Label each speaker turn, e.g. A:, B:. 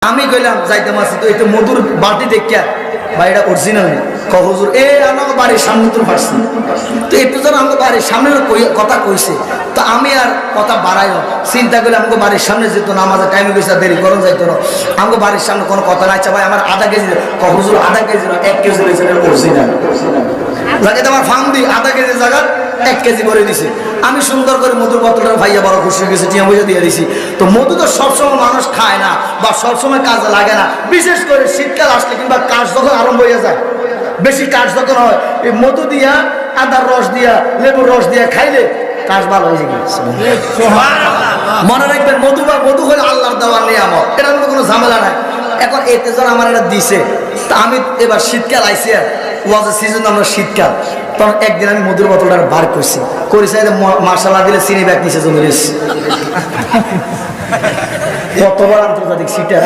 A: আমি কইলাম যাইতে মাসি তো এটা মধুর বাটি দেখিয়া ভাই এটা অরিজিনাল হুজুর আমার বাড়ির সামনে তো পারছি তো একটু যেন আমাকে বাড়ির সামনে কথা কইছে তো আমি আর কথা বাড়াইল চিন্তা করলে আমাকে বাড়ির সামনে যেত না আমাদের টাইমে গেছে দেরি গরম যাইতো না আমাকে বাড়ির সামনে কোনো কথা নাই ভাই আমার আধা কেজি হুজুর আধা কেজি না 1 কেজি রয়েছে অরিজিনাল লাগে তোমার ফার্ম দিই আধা কেজি জায়গা 1 কেজি করে দিছে আমি সুন্দর করে মধুর বোতলটা ভাইয়া বড় খুশি হয়ে গেছে টিয়া পয়সা দিয়ে দিছি তো মধু তো সবসময় মানুষ খায় না বা সবসময় কাজে লাগে না বিশেষ করে শীতকাল আসলে কিংবা কাজ যখন আরম্ভ হয়ে যায় বেশি কাজ যখন হয় এই মধু দিয়া আদার রস দিয়া লেবুর রস দিয়া খাইলে কাজ ভালো হয়ে গেছে মনে রাখবেন মধু হলে আল্লাহর দেওয়া নিয়ামত এটার মধ্যে কোনো ঝামেলা নাই এখন এতে যেন আমার এটা দিছে তা আমি এবার শীতকাল আইসি ওয়াজের সিজন আমরা শীতকাল তখন একদিন আমি মধুর বোতলটা বার করছি মার্শাল্লাহ দিলে চিনি ব্যাগ নিচে জমি রয়েছে কতবার আন্তর্জাতিক সিটার